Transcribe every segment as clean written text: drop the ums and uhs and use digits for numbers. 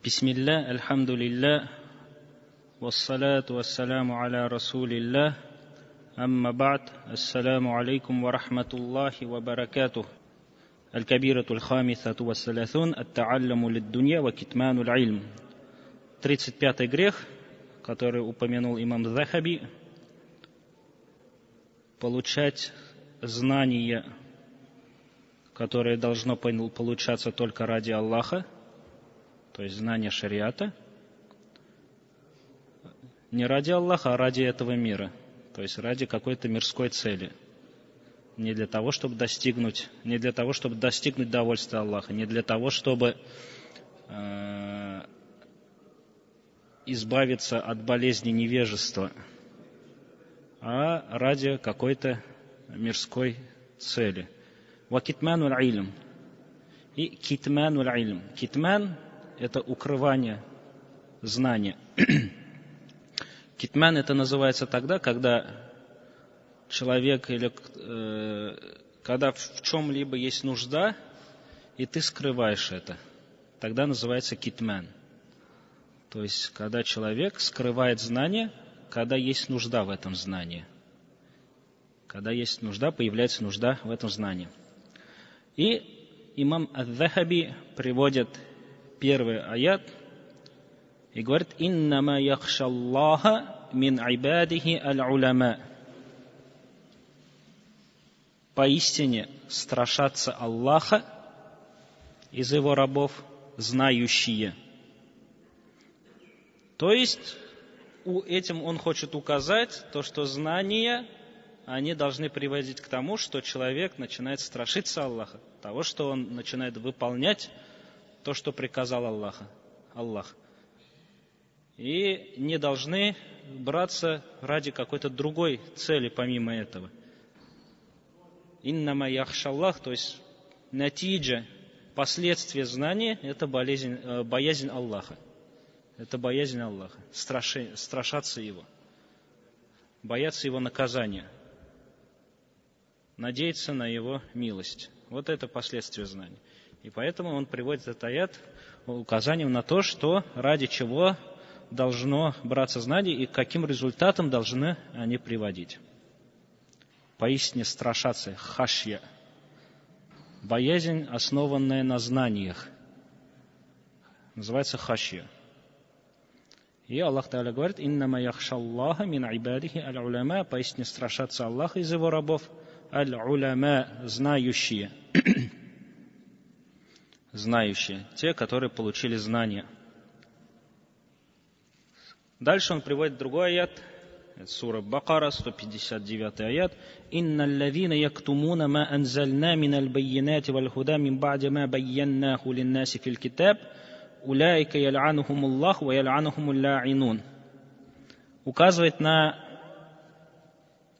Бисмилля, альхамдулилля, вассалату вассаляму аля расулилля, амма ба'д, ассаляму алейкум ва рахматуллахи ва баракатух. Аль-кабиратуль хамисату вассалясун, ат-та'алляму лид-дунья ва китмануль ильм. 35-й грех, который упомянул имам Захаби, получать знания, которое должно получаться только ради Аллаха, то есть знание шариата, не ради Аллаха, а ради этого мира, то есть ради какой-то мирской цели. Не для того, чтобы достигнуть довольствия Аллаха, не для того, чтобы избавиться от болезни невежества, а ради какой-то мирской цели. Ва китмануль ильм. И китмануль ильм. Китман — это укрывание знания. Китман это называется тогда, когда человек когда в чем-либо есть нужда, и ты скрываешь это. Тогда называется китман. То есть, когда человек скрывает знание, когда есть нужда в этом знании. Когда есть нужда, появляется нужда в этом знании. И имам Ад-Захаби приводит первый аят и говорит: «Иннама яхшаллаха мин айбадихи аль-уляма». Поистине страшатся Аллаха из его рабов знающие. То есть, этим он хочет указать то, что знания, они должны приводить к тому, что человек начинает страшиться Аллаха, того, что он начинает выполнять то, что приказал Аллах. И не должны браться ради какой-то другой цели помимо этого. Иннама яхшаллах, то есть натиджа, последствия знания, это боязнь Аллаха. Это боязнь Аллаха, страшаться Его, бояться Его наказания, надеяться на Его милость. Вот это последствия знания. И поэтому он приводит этот аят указанием на то, что ради чего должно браться знание и к каким результатам должны они приводить. Поистине страшаться, хашья, боязнь, основанная на знаниях, называется хашья. И Аллах Та'аля говорит: «Иннама яхшаллаха мин айбадихи аль-уляма», поистине страшатся Аллаха из его рабов, аль-уляма, знающие. Знающие, те, которые получили знания. Дальше он приводит другой аят, это сура Бакара, 159 аят. «Инна аллазина яктумуна ма анзальна мин аль-баййинати валь-худа мин ба'ди ма байяннаху линнаси фил китаб, уляйка ял'анухумуллах ва ял'анухумул ла'инун». Указывает на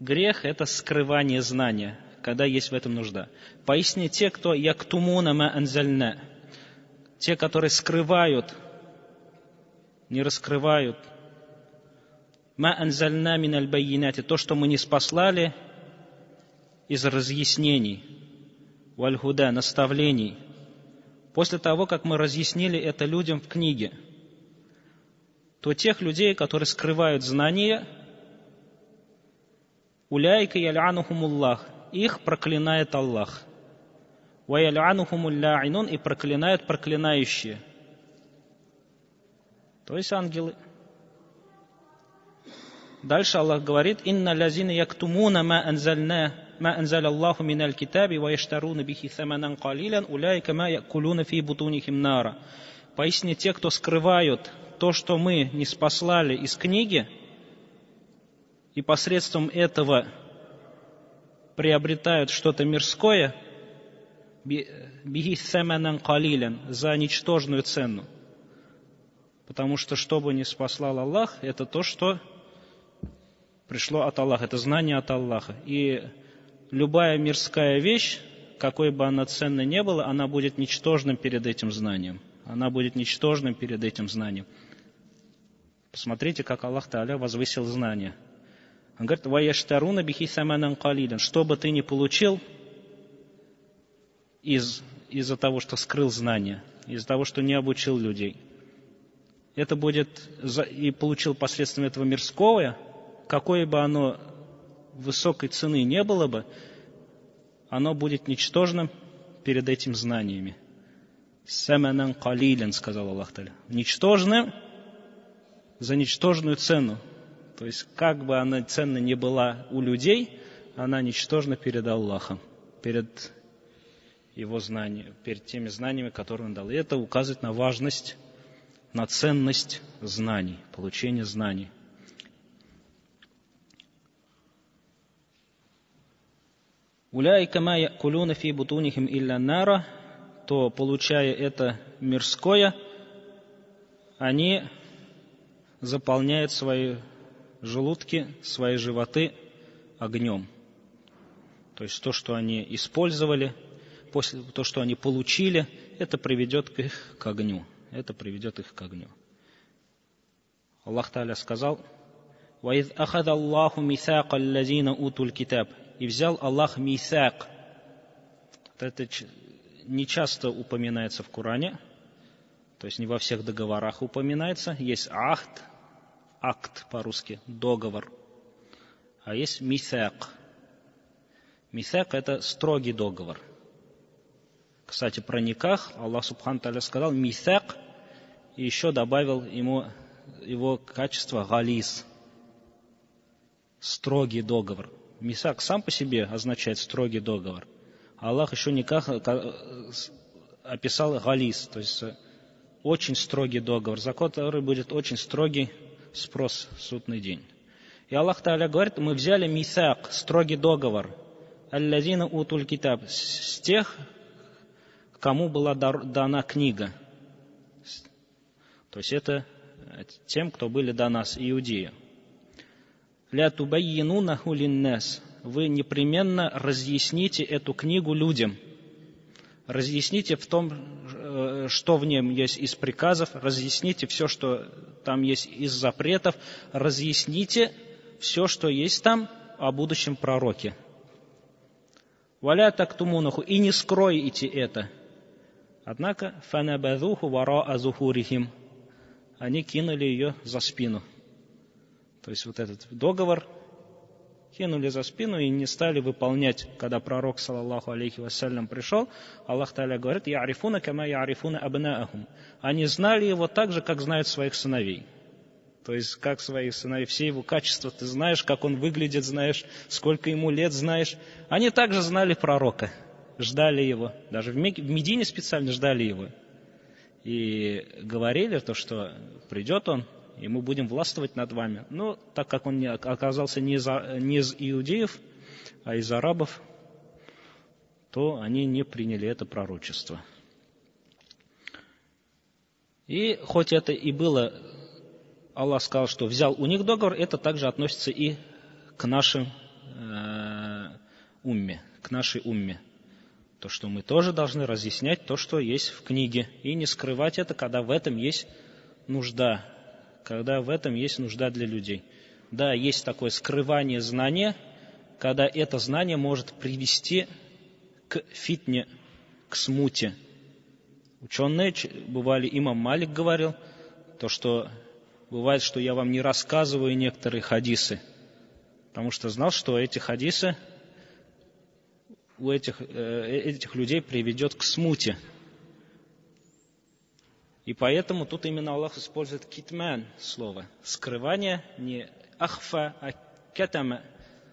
грех — это скрывание знания, когда есть в этом нужда. Поистине те, кто яктумуна ма анзальна, те, которые скрывают, не раскрывают, ма анзальна мин аль-баййинати, то, что мы не спаслали из разъяснений, валь-худа, наставлений, после того, как мы разъяснили это людям в книге, то тех людей, которые скрывают знания, уляйка ял'анухумуллах, их проклинает Аллах. Ва ял'анухумул ла'инун, и проклинают проклинающие. То есть ангелы. Дальше Аллах говорит: «Инна лазина яктумуна ма анзалаллаху миналь китаби ва яштаруна бихи саманан калилян, уляйка ма якулуна фи бутунихим нара». Поистине те, кто скрывают то, что мы не спаслали из книги, и посредством этого приобретают что-то мирское, бихи саманан калилян, за ничтожную цену. Потому что бы ни спаслал Аллах, это то, что пришло от Аллаха, это знание от Аллаха. И любая мирская вещь, какой бы она ценной ни была, она будет ничтожным перед этим знанием. Она будет ничтожным перед этим знанием. Посмотрите, как Аллах Та'аля возвысил знание. Он говорит: «Ва яштаруна бихи саманан калилян». Что бы ты ни получил из-за того, что скрыл знания, из-за того, что не обучил людей. это будет и получил посредством этого мирское, какое бы оно высокой цены не было бы, оно будет ничтожным перед этим знаниями. «Саманан калилен», сказал Аллах Та'аля. Ничтожным за ничтожную цену. То есть, как бы она ценна не была у людей, она ничтожна перед Аллахом, перед Его знаниями, перед теми знаниями, которые Он дал. И это указывает на важность, на ценность знаний, получения знаний. «Уляйка ма якулуна фи бутунихим илля нара», то, получая это мирское, они заполняют свои желудки, свои животы огнем. То есть то, что они использовали, то, что они получили, это приведет их к огню. Это приведет их к огню. Аллах Та'аля сказал: «Ваид ахад Аллаху мисака аллазина утуль китаб». И взял Аллах мисак. Это не часто упоминается в Коране, то есть не во всех договорах упоминается. Есть ахд, акт по-русски, договор, а есть мисак. Мисак — это строгий договор. Кстати, про никах Аллах Субхану Тааля сказал мисак, и еще добавил ему его качество гализ, строгий договор. Мисак сам по себе означает строгий договор. Аллах еще никак описал гализ, то есть очень строгий договор, за который будет очень строгий спрос в судный день. И Аллах Та'аля говорит: мы взяли мисак, строгий договор, аллазина утуль китаб, с тех, кому была дана книга. То есть это тем, кто были до нас, иудеи. «Ля тубаййинунаху линнас», вы непременно разъясните эту книгу людям. Разъясните в том, что в нем есть из приказов, разъясните все, что там есть из запретов, разъясните все, что есть там о будущем пророке. «Валя тактумунаху», и не скройте это. Однако «фанабазуху вара'a зухурихим», они кинули ее за спину. То есть вот этот договор кинули за спину и не стали выполнять. Когда пророк, саллаллаху алейхи вассалям, пришел, Аллах Та'аля говорит: «Я'рифуна кама я'рифуна абнаахум». Они знали его так же, как знают своих сыновей. То есть, как своих сыновей, все его качества ты знаешь, как он выглядит, знаешь, сколько ему лет знаешь. Они также знали пророка, ждали его. Даже в Медине специально ждали его. И говорили то, что придет он, и мы будем властвовать над вами. Но так как он оказался не из иудеев, а из арабов, то они не приняли это пророчество. И хоть это и было, Аллах сказал, что взял у них договор, это также относится и к нашим умме, к нашей умме. То, что мы тоже должны разъяснять то, что есть в книге, и не скрывать это, когда в этом есть нужда, когда в этом есть нужда для людей. Да, есть такое скрывание знания, когда это знание может привести к фитне, к смуте. Ученые бывали, имам Малик говорил, то, что бывает, что я вам не рассказываю некоторые хадисы, потому что знал, что эти хадисы у этих людей приведет к смуте. И поэтому тут именно Аллах использует китман слово. Скрывание, не ахфа, а катама.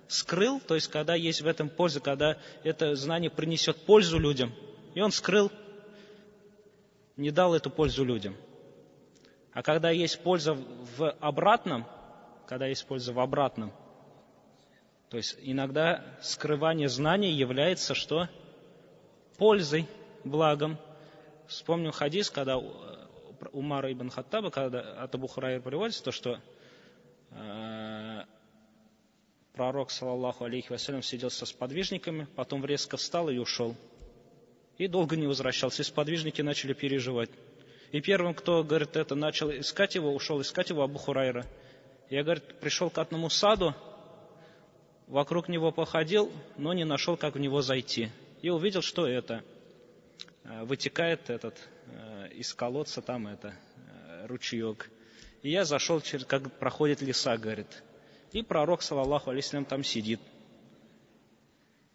Скрыл, то есть когда есть в этом польза, когда это знание принесет пользу людям. И он скрыл, не дал эту пользу людям. А когда есть польза в обратном, то есть иногда скрывание знаний является что? Пользой, благом. Вспомнил хадис, когда Умара ибн Хаттаба, когда от Абу Хурайры приводится, то, что пророк, саллаллаху алейхи вассалям, сидел со сподвижниками, потом резко встал и ушел. И долго не возвращался. И сподвижники начали переживать. И первым, кто, говорит, это начал искать его, ушел искать его, Абу Хурайра. Я, говорит, пришел к одному саду, вокруг него походил, но не нашел, как в него зайти. И увидел, что это вытекает из колодца там ручеек. И я зашел, как проходит леса, говорит. И пророк, саллаллаху алейхи вассалям, там сидит.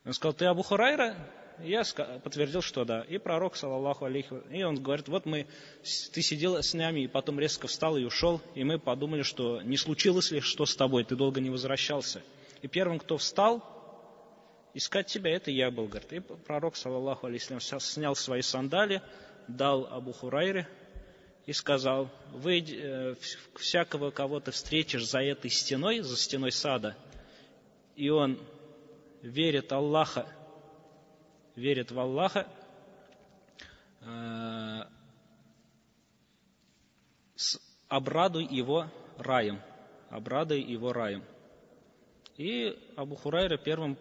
Он сказал: ты Абу Хурайра? Я подтвердил, что да. И пророк, саллаллаху алейхи вассалям, и он говорит: вот ты сидел с нами, и потом резко встал и ушел, и мы подумали, что не случилось ли что с тобой, ты долго не возвращался. И первым, кто встал искать тебя, это я был, говорит. И пророк, саллаллаху алейхи вассалям, снял свои сандали, дал Абу Хурайре и сказал: вы всякого, кого ты встретишь за этой стеной, за стеной сада, и он верит в Аллаха, обрадуй его раем. И Абу Хурайра первым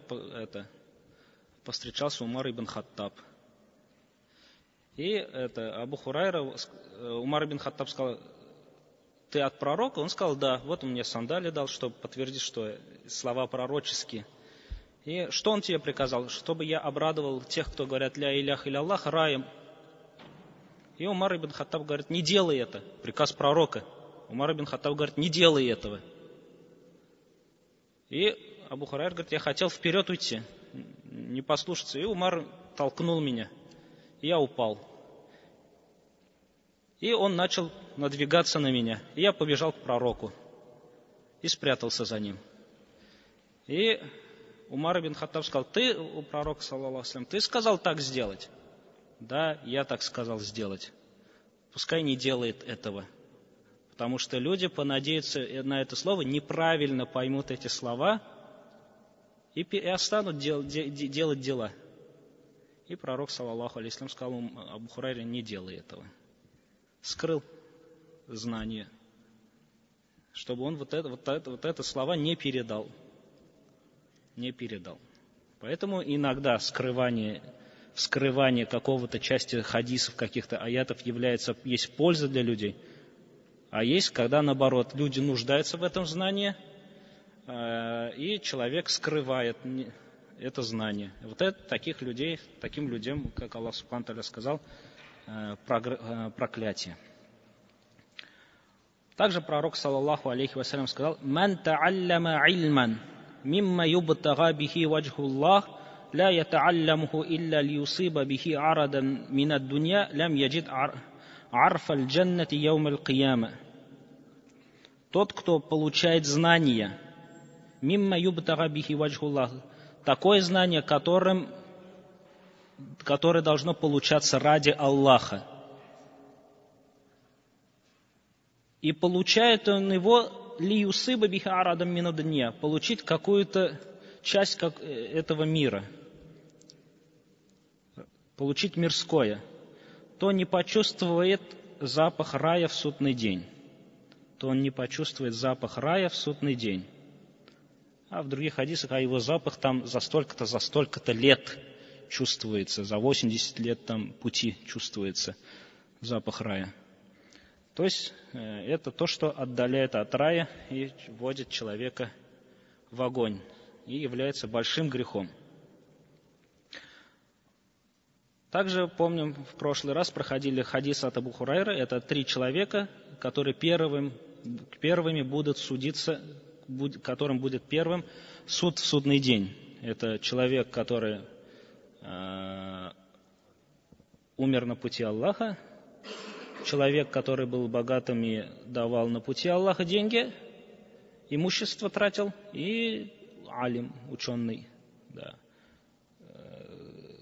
повстречался Умар ибн Хаттаб. И Умар ибн Хаттаб сказал: ты от пророка? Он сказал: да, вот он мне сандали дал, чтобы подтвердить, что слова пророческие. И что он тебе приказал? Чтобы я обрадовал тех, кто говорят ля иляха илля-Аллах, раем. И Умар ибн Хаттаб говорит: не делай это. Приказ пророка. Умар ибн Хаттаб говорит: не делай этого. И Абу Хурайра говорит: я хотел вперед уйти, не послушаться. И Умар толкнул меня. И я упал. И он начал надвигаться на меня. И я побежал к пророку. И спрятался за ним. И Умар ибн Хаттаб сказал: ты, у пророка, саллаллаху алейхи ва саллям, ты сказал так сделать? Да, я так сказал сделать. Пускай не делает этого. Потому что люди понадеются на это слово, неправильно поймут эти слова и останут делать дела. И пророк, саллаллаху алейхи ва саллям, сказал Абу Хурайре: не делай этого. Скрыл знание, чтобы он вот это слова не передал. Поэтому иногда вскрывание какого-то части хадисов, каких-то аятов есть польза для людей, а есть, когда наоборот, люди нуждаются в этом знании, и человек скрывает это знание. Вот таким людям, как Аллах Субхану ва Тааля сказал, проклятие. Также пророк, саллаллаху алейхи ва саллям, сказал: «Ман та'аллама ильман мимма юбтага бихи ваджхуллах ла ята'алламуху илля лиюсиба бихи арадан минад дунья лям яджид арфаль джаннати яумаль кияма». Тот, кто получает знания, мимма юбтага бихи ваджхуллах, такое знание, которое должно получаться ради Аллаха. И получает он его лиюсыба биха арадам минадунья, получить какую-то часть этого мира, получить мирское, то не почувствует запах рая в судный день. А в других хадисах, его запах там за столько-то лет чувствуется, за 80 лет там пути чувствуется запах рая. То есть это то, что отдаляет от рая и вводит человека в огонь и является большим грехом. Также, помним, в прошлый раз проходили хадис от Абу Хурайры. Это 3 человека, которые первыми будут судиться, которым будет первым суд в судный день. Это человек, который умер на пути Аллаха, человек, который был богатым и давал на пути Аллаха деньги, имущество тратил, и алим, ученый. Да.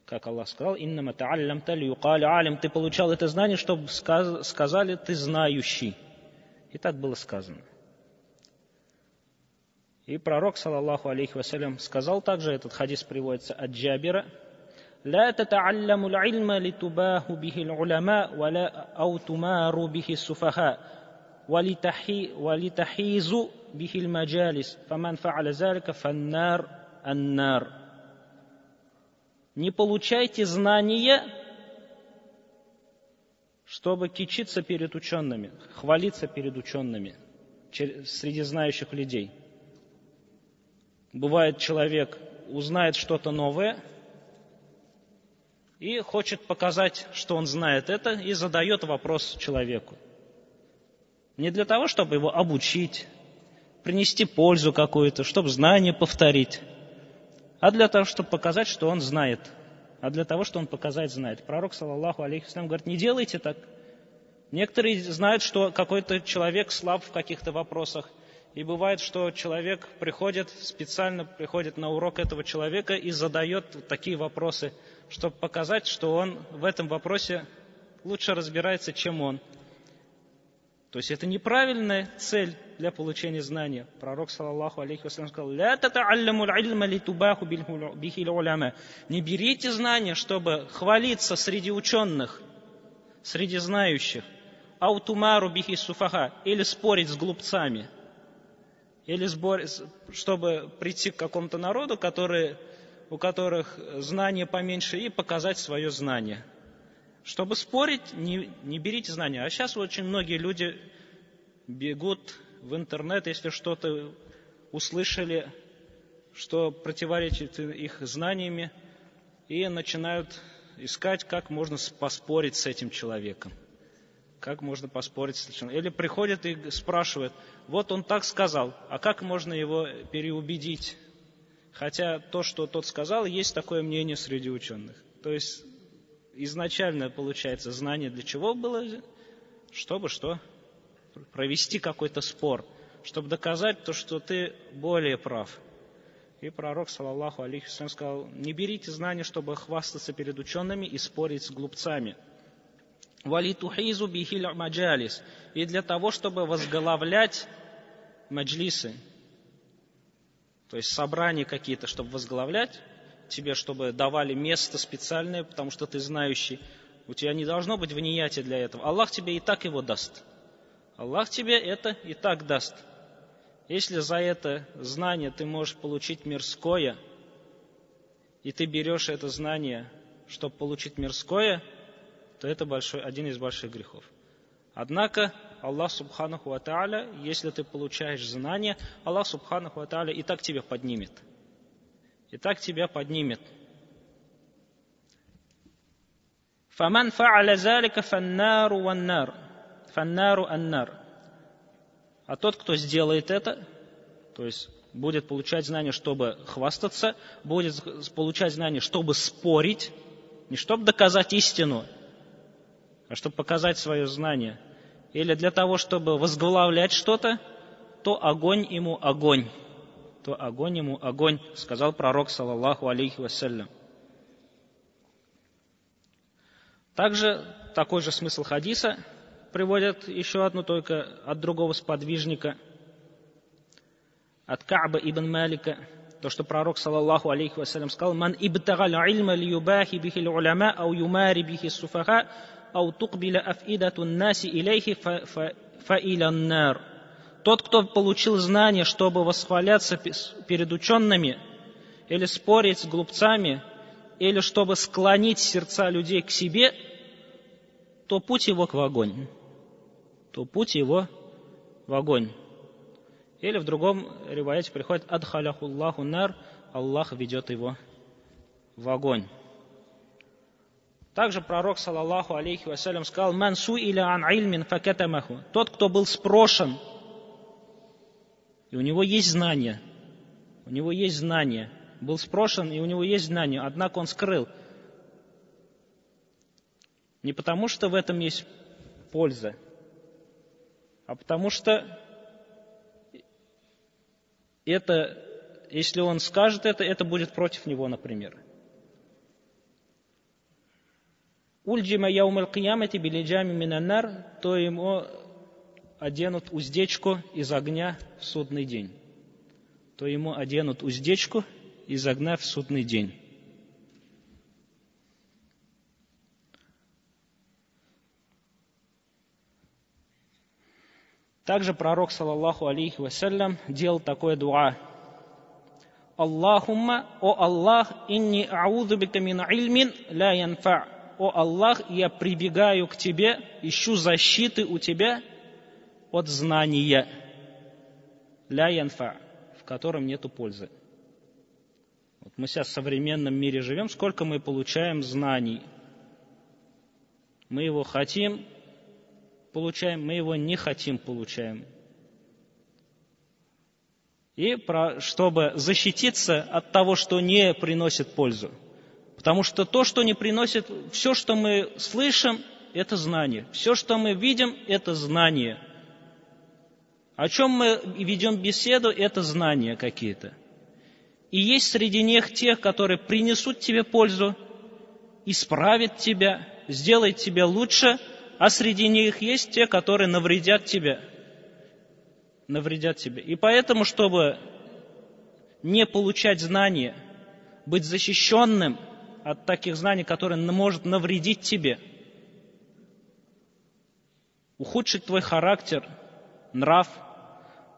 Как Аллах сказал: «Иннама та'алламта лиюкали алим». Ты получал это знание, чтобы сказали: ты знающий. И так было сказано. И пророк, саллаллаху алейхи ва саллям, сказал также, этот хадис приводится от Джабира: لا تتعلموا العلم لتباه به العلماء ولا أو تماروا به السفهاء ولتحيزوا به المجالس فمن فعل ذلك فالنار النار. Не получайте знания, чтобы кичиться перед учеными, хвалиться перед учеными среди знающих людей. Бывает, человек узнает что-то новое и хочет показать, что он знает это, и задает вопрос человеку. Не для того, чтобы его обучить, принести пользу какую-то, чтобы знание повторить, а для того, чтобы показать, что он знает. А для того, чтобы он показать знает. Пророк, саллаллаху алейхи вассалям, говорит, не делайте так. Некоторые знают, что какой-то человек слаб в каких-то вопросах. И бывает, что человек специально приходит на урок этого человека и задает такие вопросы, чтобы показать, что он в этом вопросе лучше разбирается, чем он. То есть это неправильная цель для получения знания. Пророк, саллаллаху алейхи вассалям, сказал, «Ля татаалляму аль-илма литубаху бихи уляма». Не берите знания, чтобы хвалиться среди ученых, среди знающих. Аутумару бихи суфаха, или спорить с глупцами. Или чтобы прийти к какому-то народу, у которых знания поменьше, и показать свое знание. Чтобы спорить, не берите знания. А сейчас очень многие люди бегут в интернет, если что-то услышали, что противоречит их знаниями, и начинают искать, как можно поспорить с этим человеком. Как можно поспорить с этим человеком. Или приходят и спрашивают, вот он так сказал, а как можно его переубедить? Хотя то, что тот сказал, есть такое мнение среди ученых. То есть изначально, получается, знание для чего было? Чтобы что? Провести какой-то спор, чтобы доказать то, что ты более прав. И пророк, саллаллаху алейхи вассалям, сказал, не берите знания, чтобы хвастаться перед учеными и спорить с глупцами. «Валитухизу бихиль маджалис». И для того, чтобы возглавлять маджлисы, то есть собрания какие-то, чтобы возглавлять, тебе, чтобы давали место специальное, потому что ты знающий, у тебя не должно быть вниятия для этого. Аллах тебе и так его даст. Аллах тебе это и так даст. Если за это знание ты можешь получить мирское, и ты берешь это знание, чтобы получить мирское, то это один из больших грехов. Однако Аллах субханаху ва тааля, если ты получаешь знание, Аллах субханаху ва тааля и так тебя поднимет. И так тебя поднимет. فَمَنْ فَعَلَ ذَلِكَ فَالنَّارُ аннар. А тот, кто сделает это, то есть будет получать знания, чтобы хвастаться, будет получать знания, чтобы спорить, не чтобы доказать истину, а чтобы показать свое знание, или для того, чтобы возглавлять что-то, то огонь ему огонь. То огонь ему огонь, сказал пророк, саллаллаху алейхи вассалям. Также такой же смысл хадиса приводят еще одну, только от другого сподвижника, от Кааба ибн Малика, то, что пророк, саллаллаху алейхи вассалям, сказал, «Ман ибтагал ильма лиюбахи бихи уляма, ау юмари бихи суфаха, ау тукбиля афидату наси илейхи фа илян нар». Тот, кто получил знание, чтобы восхваляться перед учеными, или спорить с глупцами, или чтобы склонить сердца людей к себе, то путь его в огонь. То путь его в огонь. Или в другом риваяте приходит «Адхаляхуллаху нар», Аллах ведет его в огонь. Также пророк, саллаллаху алейхи вассалям, сказал, «Ман суиля ан ильмин факатамаху». Тот, кто был спрошен, и у него есть знания, был спрошен, и у него есть знания, однако он скрыл. Не потому, что в этом есть польза, а потому что если он скажет это будет против него, например. Ульджима яумал киямати билиджами минаннар, то ему оденут уздечку из огня в судный день. Также пророк, саллаллаху алейхи вассалям, делал такое дуа. Аллахумма, о Аллах, инни аузу бика мин ильмин ла янфа. О Аллах, я прибегаю к Тебе, ищу защиты у Тебя от знания, ля янфа, в котором нету пользы. Вот мы сейчас в современном мире живем, сколько мы получаем знаний. Мы его хотим, получаем, мы его не хотим получаем. И чтобы защититься от того, что не приносит пользу. Потому что то, что не приносит, все, что мы слышим, это знание. Все, что мы видим, это знание. О чем мы ведем беседу, это знания какие-то. И есть среди них те, которые принесут тебе пользу, исправят тебя, сделают тебя лучше, а среди них есть те, которые навредят тебе. И поэтому, чтобы не получать знания, быть защищенным от таких знаний, которые может навредить тебе, ухудшить твой характер, нрав,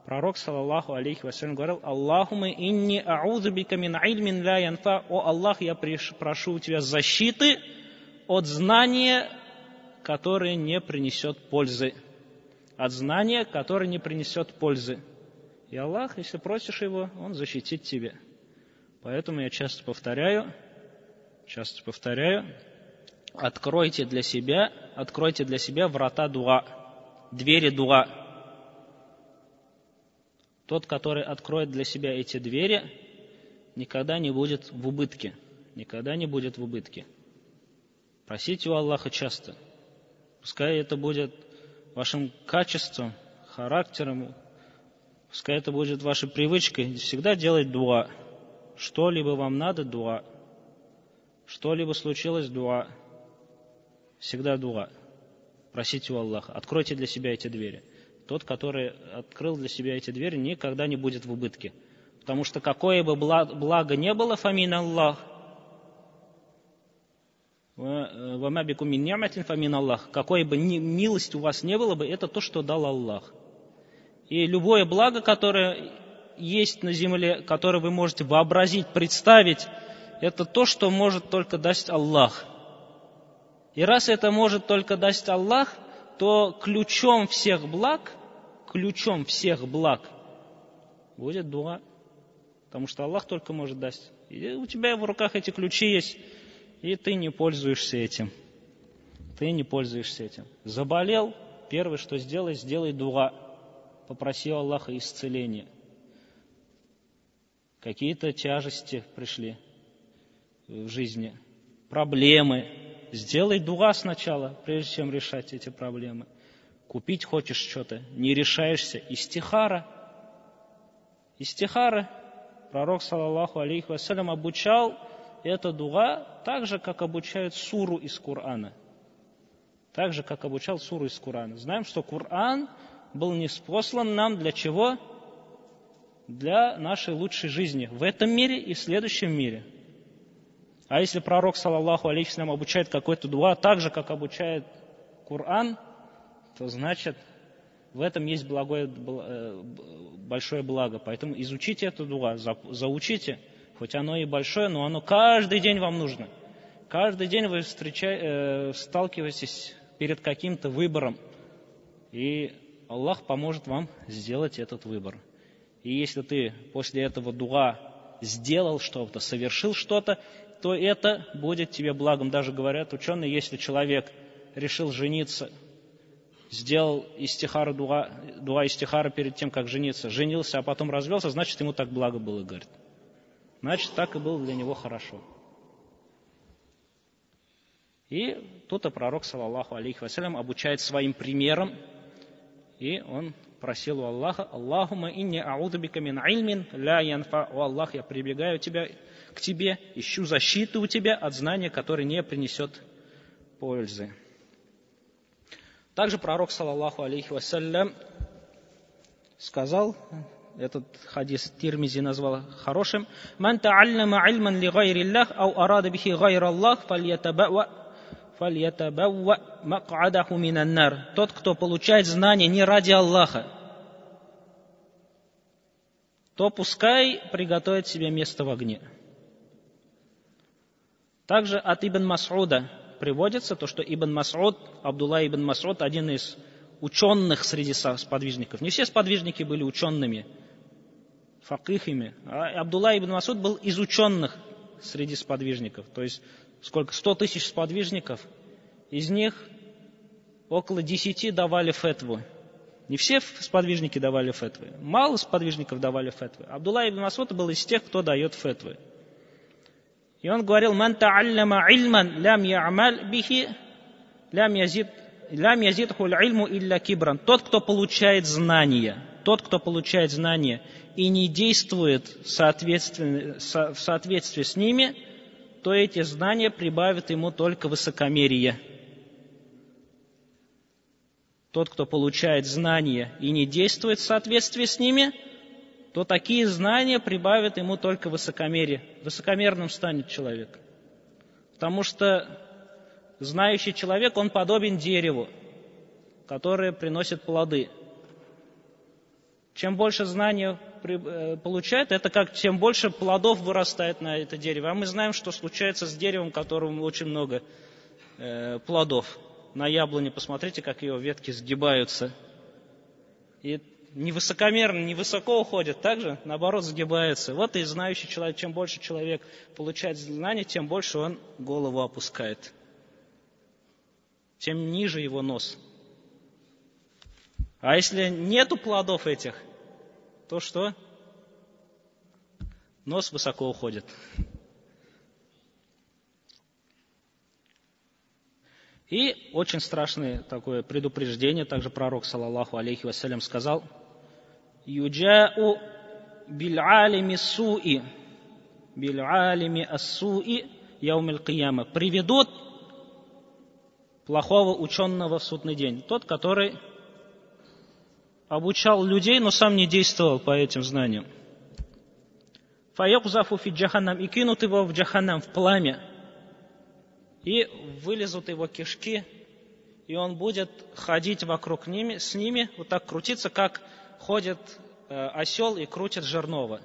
пророк, саллаллаху алейхи вассалям, говорил: «Аллахума инни а'удhu бика мин ильмин ла янфа». О Аллах, я прошу у тебя защиты от знания, которое не принесет пользы. От знания, которое не принесет пользы. И Аллах, если просишь его, он защитит тебя. Поэтому я часто повторяю, откройте для себя врата дуа, двери дуа. Тот, который откроет для себя эти двери, никогда не будет в убытке. Просите у Аллаха часто. Пускай это будет вашим качеством, характером, пускай это будет вашей привычкой, всегда делать дуа. Что-либо вам надо, дуа. Что-либо случилось, дуа. Всегда дуа. Просите у Аллаха. Откройте для себя эти двери. Тот, который открыл для себя эти двери, никогда не будет в убытке. Потому что какое бы благо не было, фамин Аллах, какой бы милость у вас не было бы, это то, что дал Аллах. И любое благо, которое есть на земле, которое вы можете вообразить, представить, это то, что может только дать Аллах. И раз это может только дать Аллах, то ключом всех благ будет дуа. Потому что Аллах только может дать. И у тебя в руках эти ключи есть, и ты не пользуешься этим. Заболел, первое, что сделай дуа. Попроси у Аллаха исцеления. Какие-то тяжести пришли в жизни, проблемы. Сделай дуа сначала, прежде чем решать эти проблемы. Купить хочешь что-то, не решаешься. Истихара. Пророк, саллаллаху алейхи вассалям, обучал это дуа так же, как обучают суру из Корана. Знаем, что Коран был ниспослан нам для чего? Для нашей лучшей жизни в этом мире и в следующем мире. А если пророк, саллаллаху алейхи вассалям, обучает какой-то дуа так же, как обучает Коран, то значит, в этом есть большое благо. Поэтому изучите эту дуа, заучите. Хоть оно и большое, но оно каждый день вам нужно. Каждый день вы сталкиваетесь перед каким-то выбором. И Аллах поможет вам сделать этот выбор. И если ты после этого дуа сделал что-то, совершил что-то, то это будет тебе благом. Даже говорят ученые, если человек решил жениться, сделал истихара, дуа истихара перед тем, как жениться, женился, а потом развелся, значит, ему так благо было, говорит. Значит, так и было для него хорошо. И тут и пророк, саллаллаху алейхи вассалям, обучает своим примером, и он просил у Аллаха: «Аллахума инни а'удhu бика мин ильмин ла янфа». О Аллах, я прибегаю к тебе, ищу защиты у тебя от знания, которое не принесет пользы. Также пророк, саллаллаху алейхи вассалям, сказал, этот хадис Тирмизи назвал хорошим: «Ман та'аллама ильман ли гайриллах ау арада бихи гайраллах фальятабауа мак'адаху минан нар». Тот, кто получает знания не ради Аллаха, то пускай приготовит себе место в огне. Также от Ибн Мас'уда приводится то, что Абдулла ибн Мас'уд, один из ученых среди сподвижников. Не все сподвижники были учеными, факихами. А Абдулла ибн Мас'уд был из ученых среди сподвижников. То есть 100 тысяч сподвижников, из них около 10 давали фетву. Не все сподвижники давали фетвы. Мало сподвижников давали фетвы. Абдулла ибн Мас'уд был из тех, кто дает фетвы. И он говорил: «Ман та'аллама ильман лям я'маль бихи, лям язидху ильму илля кибран». Тот, кто получает знания, и не действует в соответствии с ними, то эти знания прибавят ему только высокомерие. Тот, кто получает знания и не действует в соответствии с ними, то такие знания прибавят ему только высокомерие. Высокомерным станет человек. Потому что знающий человек, он подобен дереву, которое приносит плоды. Чем больше знаний получает, это как тем больше плодов вырастает на это дерево. А мы знаем, что случается с деревом, у которого очень много плодов. На яблоне посмотрите, как ее ветки сгибаются. И не высокомерно, не высоко уходит, также, наоборот, сгибается. Вот и знающий человек, чем больше человек получает знаний, тем больше он голову опускает. Тем ниже его нос. А если нету плодов этих, то что? Нос высоко уходит. И очень страшное такое предупреждение, также пророк, саллаллаху алейхи вассалям, сказал: «Юджау биль-алими суи, биль-алими ас-суи яумил кияма». Приведут плохого ученого в судный день. Тот, который обучал людей, но сам не действовал по этим знаниям. «Фаяхзафу фи джаханнам», и кинут его в джаханнам, в пламя. И вылезут его кишки, и он будет ходить вокруг с ними, вот так крутиться, как ходит осел и крутит жернова.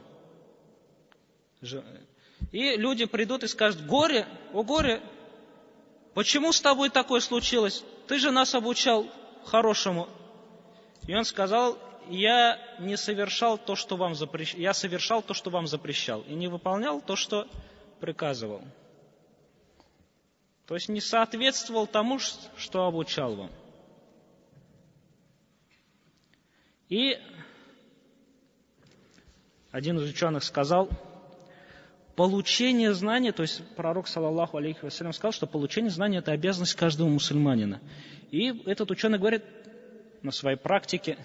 И люди придут и скажут: «Горе, о горе, почему с тобой такое случилось? Ты же нас обучал хорошему». И он сказал: «Я не совершал то, что вам запрещал, я совершал то, что вам запрещал, и не выполнял то, что приказывал». То есть не соответствовал тому, что обучал вам. И один из ученых сказал: получение знания, то есть пророк, саллаллаху алейхи вассалям, сказал, что получение знания – это обязанность каждого мусульманина. И этот ученый говорит на своей практике,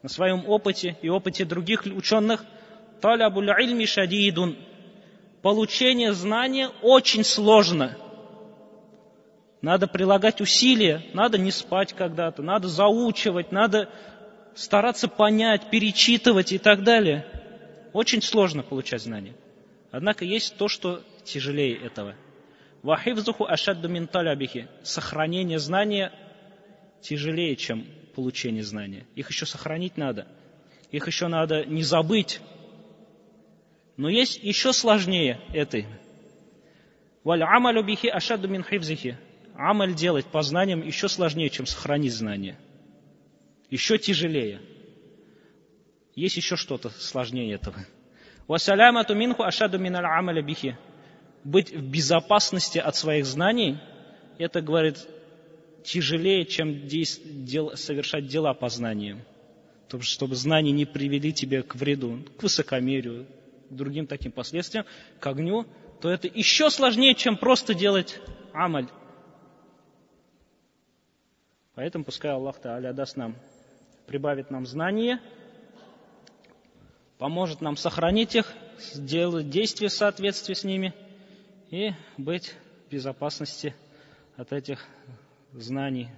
на своем опыте и опыте других ученых: «Талябуль ильми шадидун». Получение знания очень сложно. Надо прилагать усилия, надо не спать когда-то, надо заучивать, надо стараться понять, перечитывать и так далее. Очень сложно получать знания. Однако есть то, что тяжелее этого. «Вахивзуху ашадду мин талябихи». Сохранение знания тяжелее, чем получение знания. Их еще сохранить надо. Их еще надо не забыть. Но есть еще сложнее этой. «Валь амалю бихи ашадду мин хивзихи». Амаль делать по знаниям еще сложнее, чем сохранить знания. Еще тяжелее. Есть еще что-то сложнее этого. «Васалямату минху ашаду миналь амаля бихи». Быть в безопасности от своих знаний, это, говорит, тяжелее, чем совершать дела по знаниям. Чтобы знания не привели тебя к вреду, к высокомерию, к другим таким последствиям, к огню, то это еще сложнее, чем просто делать амаль. Поэтому пускай Аллах Тааля даст нам, прибавит нам знания, поможет нам сохранить их, сделать действия в соответствии с ними и быть в безопасности от этих знаний.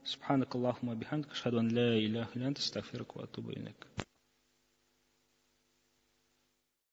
Субханакаллахумма бихамдика, ашхаду ан ля иляха илля анта, астагфирука ва атубу илейк.